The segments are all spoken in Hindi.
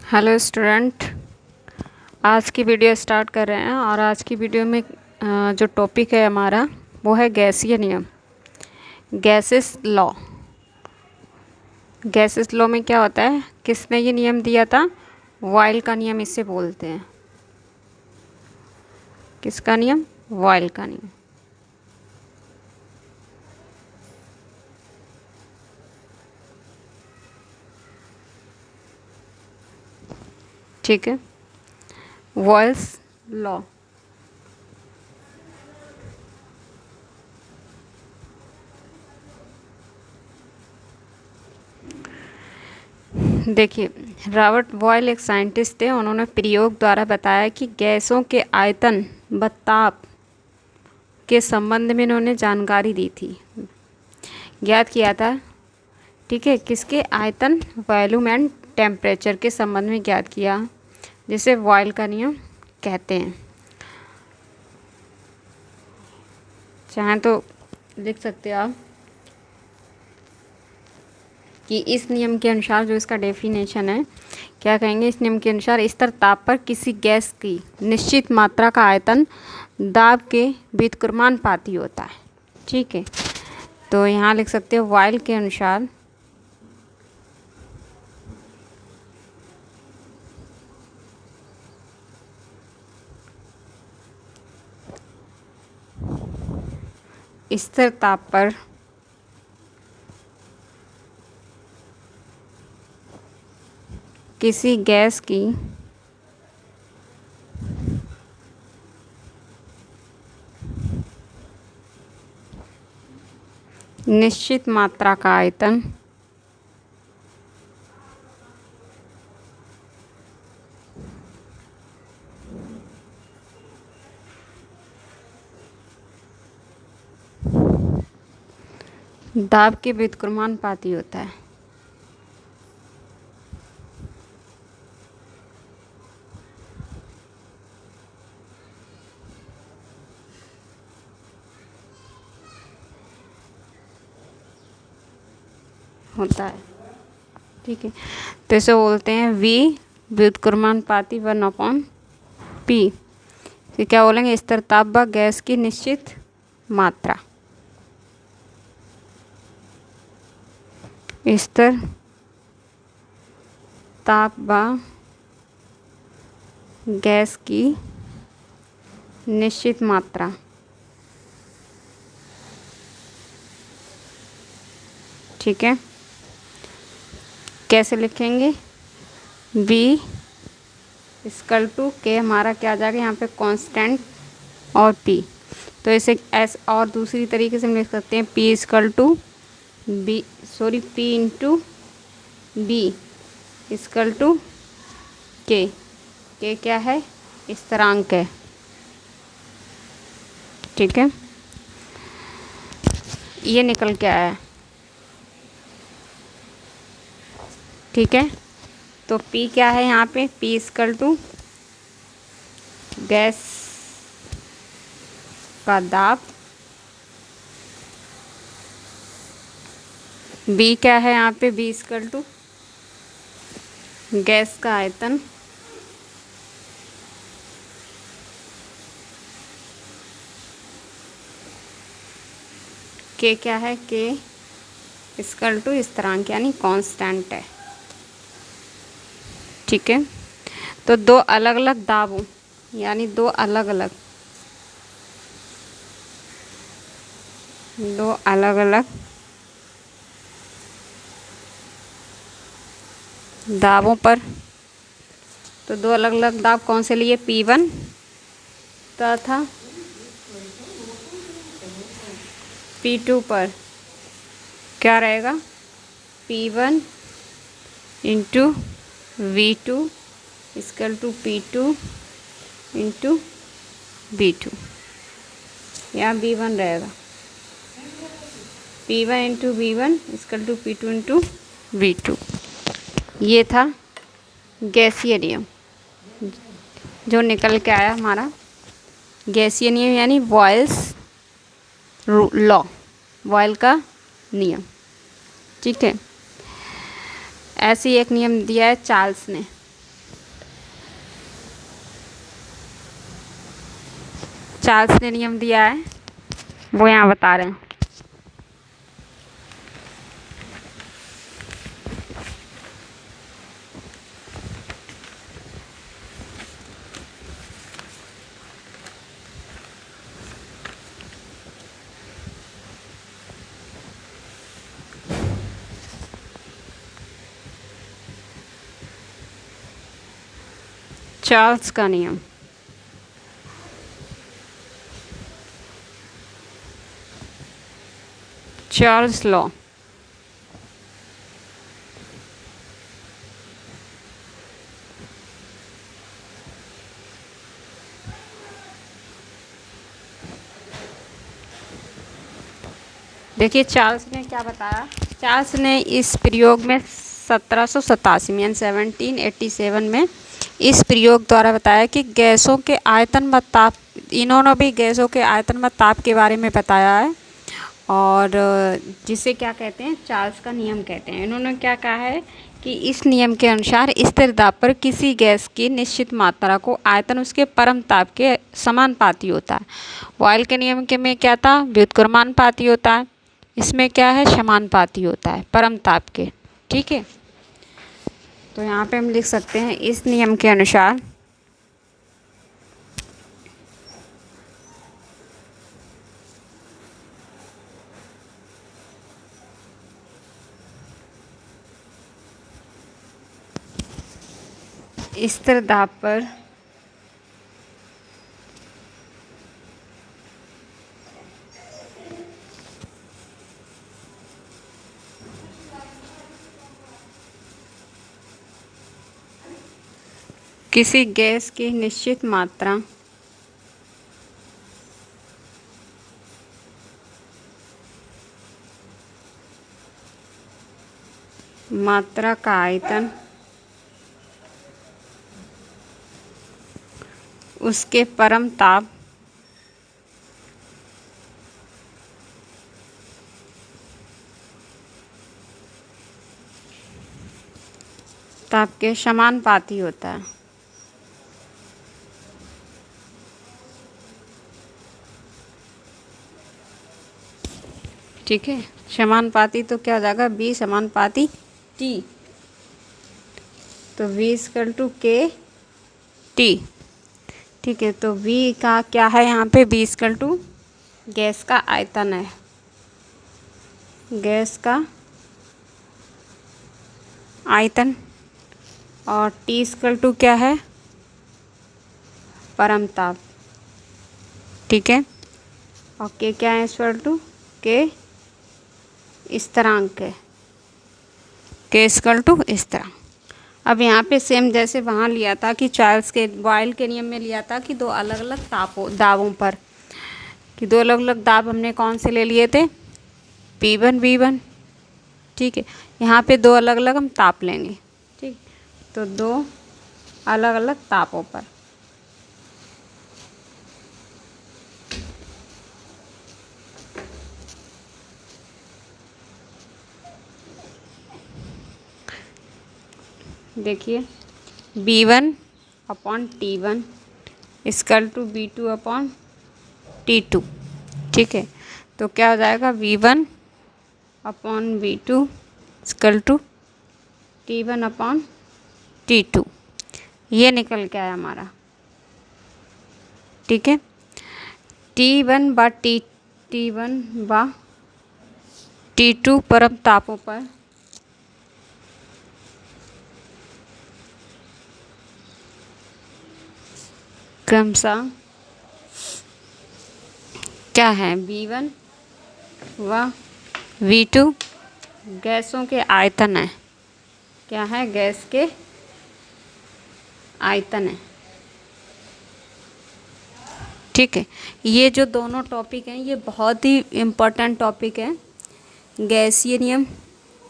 Hello student. आज की वीडियो स्टार्ट कर रहे हैं और आज की वीडियो में जो टॉपिक है हमारा वो है गैसीय नियम, गैसेस लॉ। गैसेस लॉ में क्या होता है, किसने ये नियम दिया था? बॉयल का नियम इसे बोलते हैं। किसका नियम? बॉयल का नियम। ठीक है, बॉयल्स लॉ। देखिए, रॉबर्ट बॉयल एक साइंटिस्ट थे। उन्होंने प्रयोग द्वारा बताया कि गैसों के आयतन व ताप के संबंध में इन्होंने जानकारी दी थी, ज्ञात किया था। ठीक है, किसके? आयतन, वॉल्यूम एंड टेम्परेचर के संबंध में ज्ञात किया, जिसे बॉयल का नियम कहते हैं। चाहें तो लिख सकते हो आप कि इस नियम के अनुसार, जो इसका डेफिनेशन है, क्या कहेंगे? इस नियम के अनुसार स्थिर ताप पर किसी गैस की निश्चित मात्रा का आयतन दाब के व्युत्क्रमानुपाती होता है। ठीक है, तो यहाँ लिख सकते हो बॉयल के अनुसार स्थिर ताप पर किसी गैस की निश्चित मात्रा का आयतन दाब के व्युत्क्रमानुपाती होता है। होता है, ठीक है। तो इसे बोलते हैं वी, व्युत्क्रमानुपाती 1/p। फिर क्या बोलेंगे? स्थिर ताप व गैस की निश्चित मात्रा। स्थिर ताप व गैस की निश्चित मात्रा। ठीक है, कैसे लिखेंगे? V इक्वल टू के, हमारा क्या आ जाएगा यहाँ पे? कांस्टेंट, और P। तो इसे एस और दूसरी तरीके से हम लिख सकते हैं P equal to B, sorry, P into B equal to के क्या है? स्थिरांक है। ठीक है, ये निकल के आया। ठीक है, तो P क्या है यहाँ पे? P इक्वल टू गैस का दाब, B क्या है यहाँ पे? B इक्वल टू गैस का आयतन, के क्या है? के इक्वल टू स्थिरांक यानी कांस्टेंट है। ठीक है, तो दो अलग अलग दाबों, यानी दो अलग अलग दाबों पर, तो दो अलग अलग दाब कौन से लिए? P1 तथा P2 पर क्या रहेगा? P1 into V2 equal to P2 into B2, यहाँ B1 रहेगा। P1 into B1 equal to P2 into B2। ये था गैसीय नियम जो निकल के आया हमारा। गैसीय नियम यानी बॉयल्स लॉ, बॉयल का नियम। ठीक है, ऐसे ही एक नियम दिया है चार्ल्स ने। चार्ल्स ने नियम दिया है वो यहाँ बता रहे हैं। चार्ल्स का नियम। Charles law. देखिए चार्ल्स ने क्या बताया। चार्ल्स ने इस प्रयोग में 1787 में 1787 में इस प्रयोग द्वारा बताया कि गैसों के आयतन व ताप, इन्होंने भी गैसों के आयतन व ताप के बारे में बताया है, और जिसे क्या कहते हैं, चार्ल्स का नियम कहते हैं। इन्होंने क्या कहा है कि इस नियम के अनुसार स्थिर दाब पर किसी गैस की निश्चित मात्रा को आयतन उसके परम ताप के समानुपाती होता है। बॉयल के नियम के में क्या था, व्युत्क्रमानुपाती होता है, इसमें क्या है, समानुपाती होता है परम ताप के। ठीक है, तो यहाँ पे हम लिख सकते हैं इस नियम के अनुसार स्थिर दाब पर किसी गैस की निश्चित मात्रा का आयतन उसके परम ताप के समानुपाती होता है। ठीक है, समानुपाती तो क्या हो जाएगा, बी समानुपाती टी, तो V = के टी। ठीक है, तो V का क्या है यहाँ पे, V = गैस का आयतन है, गैस का आयतन, और T = क्या है, परम ताप। ठीक है, और K क्या है, के स्थिरांक है, K = स्थिरांक। अब यहाँ पे सेम जैसे वहाँ लिया था कि चार्ल्स के बॉयल के नियम में लिया था कि दो अलग अलग दाबों पर, कि दो अलग अलग दाब हमने कौन से ले लिए थे, P1 V1। ठीक है, यहाँ पे दो अलग अलग हम ताप लेंगे। ठीक, तो दो अलग अलग तापों पर देखिए B1/T1 = B2/T2। ठीक है, तो क्या हो जाएगा, V1/V2 = T1/T2, ये निकल के आया हमारा। ठीक है, T1/T2 परम तापों पर क्रमशः क्या है, V1 व V2 गैसों के आयतन है। क्या है, गैस के आयतन है। ठीक है, ये जो दोनों टॉपिक हैं ये बहुत ही इम्पोर्टेंट टॉपिक है। गैसीय नियम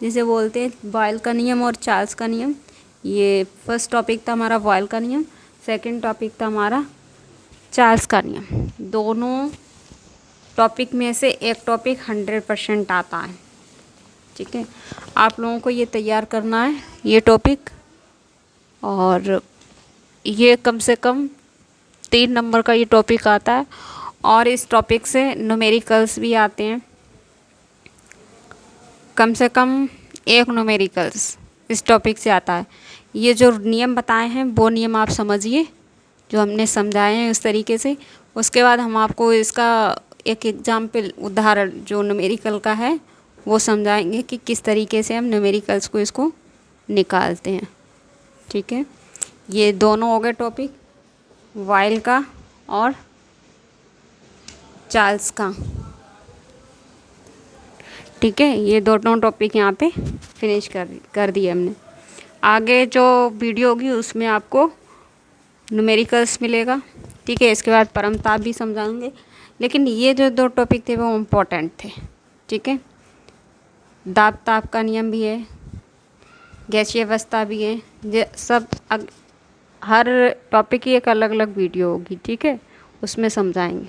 जिसे बोलते हैं, बॉयल का नियम और चार्ल्स का नियम। ये फर्स्ट टॉपिक था हमारा बॉयल का नियम, सेकंड टॉपिक था हमारा चार्ल्स का नियम। दोनों टॉपिक में से एक टॉपिक 100% आता है। ठीक है, आप लोगों को ये तैयार करना है ये टॉपिक, और ये कम से कम 3 नंबर का ये टॉपिक आता है, और इस टॉपिक से न्यूमेरिकल्स भी आते हैं, कम से कम एक न्यूमेरिकल्स इस टॉपिक से आता है। ये जो नियम बताए हैं वो नियम आप समझिए, जो हमने समझाए हैं उस तरीके से। उसके बाद हम आपको इसका एक एग्जाम्पल उदाहरण जो न्यूमेरिकल का है वो समझाएंगे कि किस तरीके से हम न्यूमेरिकल्स को इसको निकालते हैं। ठीक है, ये दोनों हो गए टॉपिक, वाइल का और चार्ल्स का। ठीक है, ये दोनों टॉपिक यहाँ पे फिनिश कर दिए हमने। आगे जो वीडियो होगी उसमें आपको न्यूमेरिकल्स मिलेगा। ठीक है, इसके बाद परमताप भी समझाएंगे, लेकिन ये जो दो टॉपिक थे वो इम्पोर्टेंट थे। ठीक है, दाब ताप का नियम भी है, गैसीय अवस्था भी है, ये सब हर टॉपिक की एक अलग अलग वीडियो होगी। ठीक है, उसमें समझाएंगे।